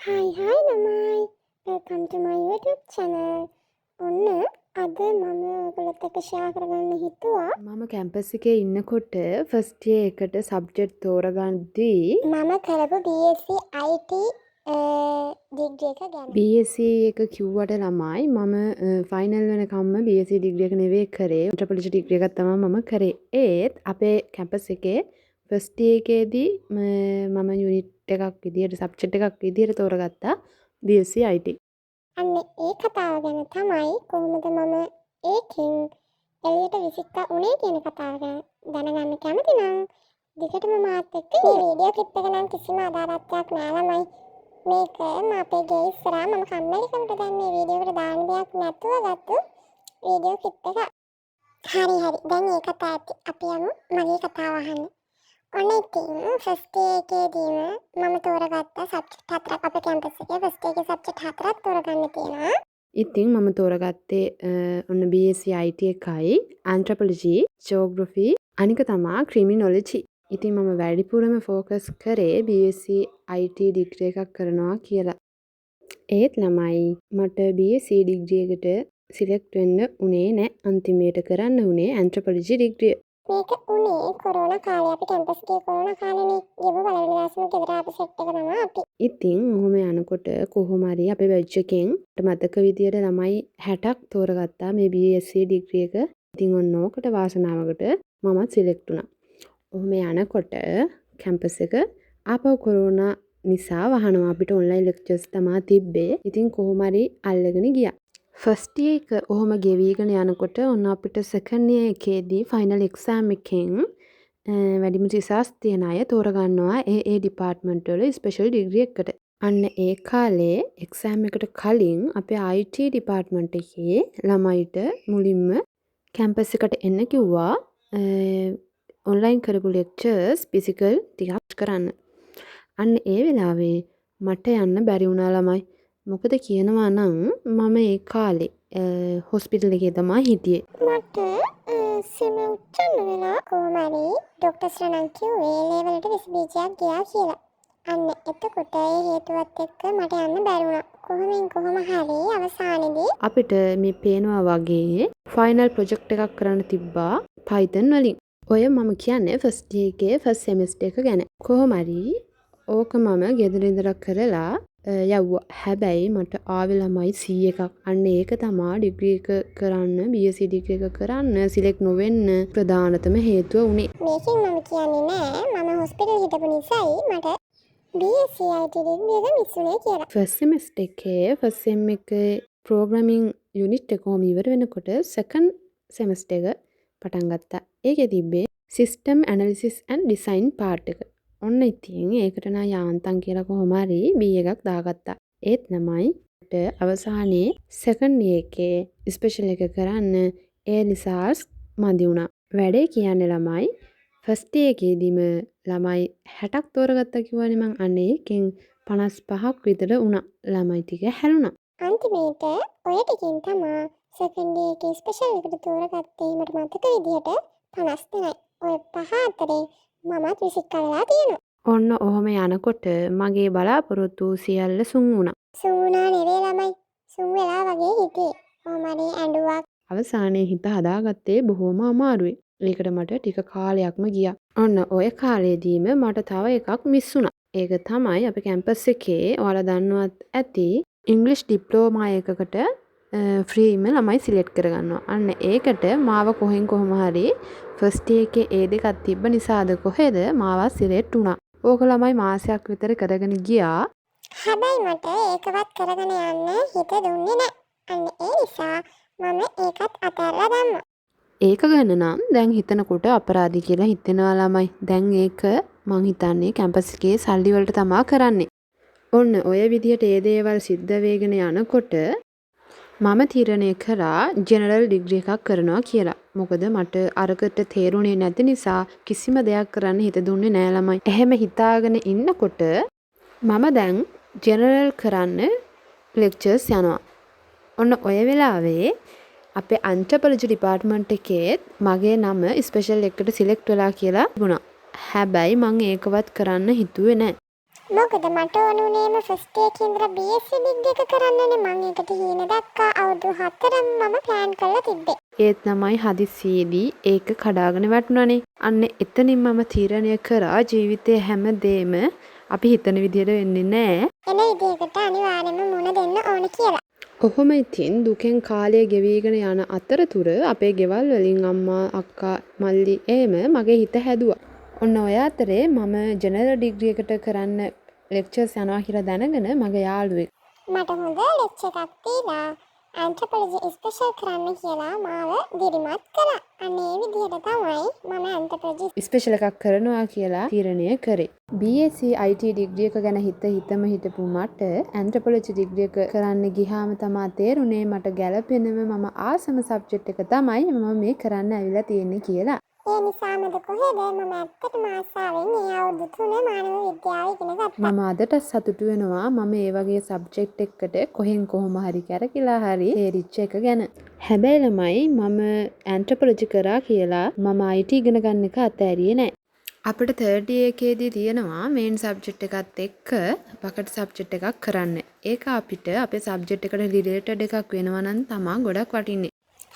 Hi Namai. Welcome to my YouTube channel. ඔන්න අද මම ඔයගොල්ලොත් එක්ක ෂෙයා කරගන්න හිතුවා. මම කැම්පස් එකේ ඉන්නකොට ෆස්ට් ඉයර් එකට සබ්ජෙක්ට් තෝරගන්නදී මම කරපු BSc IT ඩිග්‍රී එක ගැන. BSc එක කිව්වට ළමයි මම ෆයිනල් වෙනකම්ම BSc ඩිග්‍රී එක නෙවෙයි කරේ. එන්ට්‍රොපොලොජි ඩිග්‍රී එකක් තමයි මම කරේ. ඒත් අපේ කැම්පස් එකේ ෆස්ට් ඉයර් එකේදී මම යුනිට් එකක් විදියට සබ්ජෙක්ට් එකක් විදියට තෝරගත්තා BSc IT. අන්න ඒ කතාව ගැන තමයි කොහොමද මම ඒකෙන් එළියට විසික්කා උනේ කියන කතාව ගැන දැනගන්න කැමති නම් දිගටම මාත් එක්ක මේ වීඩියෝ ක්ලිප් එක නම් කිසිම අදාළත්වයක් නෑ ළමයි. මේක අපේ ගේ ඉස්සරහා මම කම්මැලිකමට දැන් මේ වීඩියෝ එකට දාන්න දෙයක් නැතුව ගත්තු වීඩියෝ ක්ලිප් එක. හරි දැන් ඒ කතාව අපි යමු මගේ කතාව අහන්න. ඔන්න ඉතින් ෆස්ට් ඉයර් එකේදීම මම තෝරගත්ත සබ්ජෙක්ට් හතරක් අපේ කැම්පස් එකේ ෆස්ට් ඉයර් එකේ සබ්ජෙක්ට් හතරක් තෝරගන්න තියෙනවා. ඉතින් මම තෝරගත්තේ ඔන්න BSc IT එකයි anthropology, geography අනික තමා criminology. ඉතින් මම වැඩිපුරම ෆෝකස් කරේ BSc IT ඩිග්‍රී එකක් කරනවා කියලා. ඒත් ළමයි මට BSc ඩිග්‍රී එකට සිලෙක්ට් වෙන්න උනේ නැහැ. අන්තිමේට කරන්න උනේ anthropology ඩිග්‍රිය. මේක උනේ කොරෝනා කාලේ අපි කැම්පස් එකේ කොරෝනා කාලේනේ ගිහුව පළවෙනි දවසේම ගෙදර ආපු සෙට් එක තමයි අපි. ඉතින් ඔහොම යනකොට කොහොම හරි අපේ බැච් එකෙන් මතක විදියට ළමයි 60ක් තෝරගත්තා මේ BSc ඩිග්‍රී එක. ඉතින් ඔන්න ඕකට වාසනාවකට මමත් සිලෙක්ට් වුණා. ඔහොම යනකොට කැම්පස් එක ආපහු කොරෝනා නිසා වහනවා අපිට ඔන්ලයින් ලෙක්චර්ස් තමයි තිබ්බේ. ඉතින් කොහොම හරි අල්ලගෙන ගියා. ෆස්ට් ඉයර් එක ඔහොම ගෙවිගෙන යනකොට ඔන්න අපිට සෙකන්ඩ් ඉයර් එකේදී ෆයිනල් එක්සෑම් එකෙන් වැඩිම රිසර්ච් තියන අය තෝරගන්නවා ඒ ඩිපාර්ට්මන්ට් වල ස්පෙෂල් ඩිග්‍රී එකකට. අන්න ඒ කාලේ එක්සෑම් එකට කලින් අපේ IT ඩිපාර්ට්මන්ට් එකේ ළමයිට මුලින්ම කැම්පස් එකට එන්න කිව්වා ඔන්ලයින් කරපු ලෙක්චර්ස් ෆිසිකල් ටිකක් කරන්න. අන්න ඒ වෙලාවේ මට යන්න බැරි වුණා ළමයි. මොකද කියනවා නම් මම ඒ කාලේ හොස්පිටල් එකේ තමයි හිටියේ. මට සෙම උච්චන්න වෙලා කොහොම හරි ડોක්ටර්ස්ලා නම් කිව්වේ ලේවල් වලට විස බීජයක් ගියා කියලා. අන්න එතකොට ඒ හේතුවත් එක්ක මට යන්න බැරි වුණා. කොහොම හරි අවසානයේදී අපිට මේ පේනවා වගේ ෆයිනල් ප්‍රොජෙක්ට් එකක් කරන්න තිබ්බා Python වලින්. ඔය මම කියන්නේ ෆස්ට් ඉයර් එකේ ෆස්ට් සෙමෙස්ටර් එක ගැන. කොහොම හරි ඕක මම ගෙදර ඉඳලා කරලා යවුවා. හැබැයි මට ආවේ ළමයි 100 එකක්. අන්න ඒක තමයි ඩිග්‍රී එක කරන්න BSc ඩිග්‍රී එක කරන්න සිලෙක්ට් නොවෙන්න ප්‍රධානතම හේතුව උනේ. මේකෙන් මම කියන්නේ නෑ මම හොස්පිටල් හිටපු නිසායි මට BSc IT ඩිග්‍රී එක මිස් වුනේ කියලා. ෆස්ට් සෙමෙස්ටර් එකේ ෆස්ට් සෙම් එකේ ප්‍රෝග්‍රෑමින් යුනිට් එක කොහොම ඉවර වෙනකොට සෙකන්ඩ් සෙමෙස්ටර් එක පටන් ගත්තා. ඒකේ තිබ්බේ system analysis and design part එක. ඔන්න ඉතින් ඒකට නා යාන්තම් කියලා කොහොම හරි B එකක් දාගත්තා. ඒත් ළමයි අවසානයේ සෙකන්ඩ් ඉයර් එකේ ස්පෙෂල් එක කරන්න ඒ රිසර්ච් මදි වුණා. වැඩේ කියන්නේ ළමයි ෆස්ට් ඉයර් එකේදීම ළමයි 60ක් තෝරගත්තා කිව්වනේ මං. අන්න ඒකෙන් 55ක් විතර වුණා. ළමයි ටික හැලුණා. අන්තිමේට ඔය ටිකෙන් තමයි සෙකන්ඩ් ඉයර් එකේ ස්පෙෂල් එකට තෝරගත්තේ මට මතක විදිහට 50 දෙනයි. ඔය පහ අතරේ මමත් විසික් කරලා තියෙනවා. ඔන්න ඔහොම යනකොට මගේ බලාපොරොත්තු සියල්ල සුන් වුණා. සුන් වුණා නෙවෙයි ළමයි. සුන් වෙලා වගේ හිටියේ. කොහොමරි ඇඬුවක්. අවසානයේ හිත හදාගත්තේ බොහොම අමාරුයි. ඒකට මට ටික කාලයක්ම ගියා. ඔන්න ඔය කාලෙදීම මට තව එකක් මිස් වුණා. ඒක තමයි අපේ කැම්පස් එකේ ඔයාලා දන්නවත් ඇති ඉංග්‍රීසි ඩිප්ලෝමා එකකට ෆ්‍රීම ළමයි සිලෙක්ට් කරගන්නවා. අන්න ඒකට මාව කොහොම හරි ෆස්ට් ඉයර් එකේ ඒ දෙකක් තිබ්බ නිසාද කොහෙද මාව සිලෙක්ට් වුණා. ඕක ළමයි මාසයක් විතර කරගෙන ගියා. හැබැයි මට ඒකවත් කරගෙන යන්න හිත දුන්නේ නැහැ. අන්න ඒ නිසා මම ඒකත් අතහැරලා දැම්මා. ඒක ගැන නම් දැන් හිතනකොට අපරාධි කියලා හිතෙනවා ළමයි. දැන් ඒක මං හිතන්නේ කැම්පස් එකේ සල්ලි වලට තමා කරන්නේ. ඔන්න ඔය විදිහට ඒ දේවල් සිද්ධ වෙගෙන යනකොට මම තීරණය කරා ජෙනරල් ඩිග්‍රී එකක් කරනවා කියලා. මොකද මට අරකට තේරුණේ නැති නිසා කිසිම දෙයක් කරන්න හිත දුන්නේ නෑ ළමයි. එහෙම හිතාගෙන ඉන්නකොට මම දැන් ජෙනරල් කරන්න ලෙක්චර්ස් යනවා. ඔන්න ඔය වෙලාවේ අපේ ඇන්ත්‍රොපොලොජි ඩිපාර්ට්මන්ට් එකේ මගේ නම ස්පෙෂල් එකට සිලෙක්ට් වෙලා කියලා තිබුණා. හැබැයි මම ඒකවත් කරන්න හිතුවේ නෑ. මොකද මට ඕනුනේම ෆස්ට් එකේ ඉඳලා BSc ඩිග්‍රී එක කරන්නනේ. මම ඒකට හීන දැක්කා. අවුරුදු 4ම මම ප්ලෑන් කරලා තිබ්බේ. ඒත් තමයි හදිස්සියේදී ඒක කඩාගෙන වැටුණානේ. අන්න එතනින් මම තීරණය කරා ජීවිතයේ හැමදේම අපි හිතන විදිහට වෙන්නේ නැහැ. එන විදිහකට අනිවාර්යෙන්ම මුණ දෙන්න ඕන කියලා. කොහොම ඉතින් දුකෙන් කාලය ගෙවිගෙන යන අතරතුර අපේ ගෙවල් වලින් අම්මා අක්කා මල්ලි එහෙම මගේ හිත හැදුවා. ඔන්න ඔය අතරේ මම ජෙනරල් ඩිග්‍රී එකට කරන්න ලෙක්චර්ස් යනවා කියලා දැනගෙන මගේ යාළුවෙක් මට හොඳ ලෙක්චර් එකක් දීලා ඇන්ත්‍රොපොලොජි ස්පෙෂල් කරන්න කියලා මාව දිරිමත් කළා. අන්න ඒ විදිහට තමයි මම ඇන්ත්‍රොපොලොජි ස්පෙෂල් එකක් කරනවා කියලා තීරණය කරේ. BSc IT ඩිග්‍රී එක ගැන හිතම හිටපු මට ඇන්ත්‍රොපොලොජි ඩිග්‍රී එක කරන්න ගියාම තමයි තේරුනේ මට ගැළපෙනම මම ආසම සබ්ජෙක්ට් එක තමයි මම මේ කරන්න ඇවිල්ලා තියෙන්නේ කියලා. ඒ නිසාමද කොහෙද මම ඇත්තටම ආසාවෙන් ඒ අවුරුදු 3 මානව විද්‍යාව ඉගෙන ගත්තා. මම අදට සතුටු වෙනවා මම ඒ වගේ සබ්ජෙක්ට් එකකට කොහොම හරි කැරකිලා හරි තේරිච්ච එක ගැන. හැබැයි ළමයි මම ඇන්ත්‍රොපොලොජි කරා කියලා මම IT ඉගෙන ගන්න එක අතෑරියේ නැහැ. අපිට 3rd year එකේදී තියෙනවා මේන් සබ්ජෙක්ට් එකත් එක්ක බකට් සබ්ජෙක්ට් එකක් කරන්න. ඒක අපිට අපේ සබ්ජෙක්ට් එකට රිලේටඩ් එකක් වෙනවා නම් තමයි ගොඩක් වටින්නේ.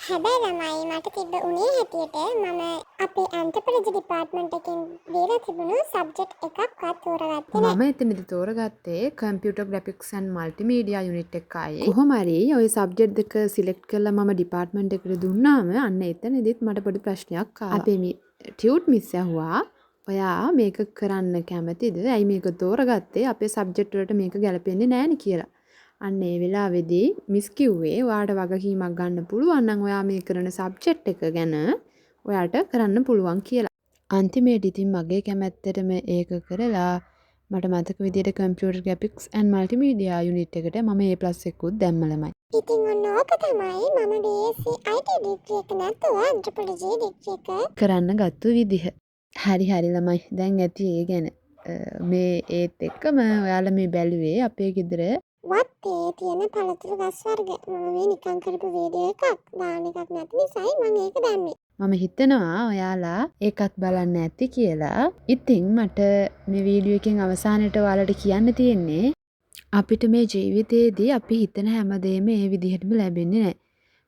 හැබැයි ළමයි මට තිබ්බ උනේ හැටියට මම අපේ ඇන්ත්‍රොපොලොජි ඩිපාර්ට්මන්ට් එකෙන් දීලා තිබුණු සබ්ජෙක්ට් එකක්වත් තෝරගත්තේ නැහැ. මම එතනදි තෝරගත්තේ computer graphics and multimedia unit එකයි. කොහොම හරි ওই සබ්ජෙක්ට් දෙක සිලෙක්ට් කරලා මම ඩිපාර්ට්මන්ට් එකට දුන්නාම අන්න එතනදිත් මට පොඩි ප්‍රශ්නයක් ආවා. අපේ ටියුට් මිස් ඇහුවා ඔයා මේක කරන්න කැමතිද? ඇයි මේක තෝරගත්තේ? අපේ සබ්ජෙක්ට් වලට මේක ගැලපෙන්නේ නැහැනේ කියලා. අන්න ඒ වෙලාවේදී මිස් කිව්වේ ඔයාට වගකීමක් ගන්න පුළුවන් නම් ඔයා මේ කරන සබ්ජෙක්ට් එක ගැන ඔයාට කරන්න පුළුවන් කියලා. අන්තිමේදී ඉතින් මගේ කැමැත්තටම ඒක කරලා මට මතක විදියට computer graphics and multimedia unit එකට මම A+ එකකුත් දැම්ම ළමයි. ඉතින් ඔන්න ඕක තමයි මම BSc IT ඩිග්‍රී එක නැතුව ඇන්ත්‍රොපොලොජි ඩිග්‍රී එක කරන්න ගත්තු විදිහ. හරි ළමයි. දැන් ඇති ඒ ගැන. මේ ඒත් එක්කම ඔයාලා මේ බැලුවේ අපේ ගෙදර වත්තේ තියෙන පළතුරු ගස් වර්ග. මම මේ නිකන් කරපු වීඩියෝ එකක් දාන එකක් නැති නිසායි මම ඒක දැම්මේ. මම හිතනවා ඔයාලා ඒකත් බලන්න ඇති කියලා. ඉතින් මට මේ වීඩියෝ එකෙන් අවසානයට ඔයාලට කියන්න තියෙන්නේ අපිට මේ ජීවිතේදී අපි හිතන හැමදේම මේ විදිහටම ලැබෙන්නේ නැහැ.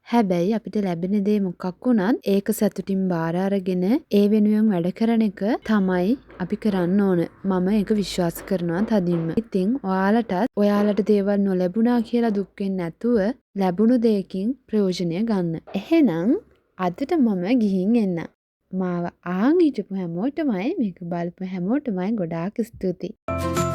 හැබැයි අපිට ලැබෙන දේ මොකක් වුණත් ඒක සතුටින් බාර අරගෙන ඒ වෙනුවෙන් වැඩ කරන එක තමයි අපි කරන්න ඕන. මම ඒක විශ්වාස කරනවා තදින්ම. ඉතින් ඔයාලට දේවල් නොලැබුණා කියලා දුක් වෙන්නේ නැතුව ලැබුණු දෙයකින් ප්‍රයෝජනය ගන්න. එහෙනම් අදට මම ගිහින් එන්න. මාව ආන් හිටපු හැමෝටමයි මේක බලපු හැමෝටමයි ගොඩාක් ස්තුතියි.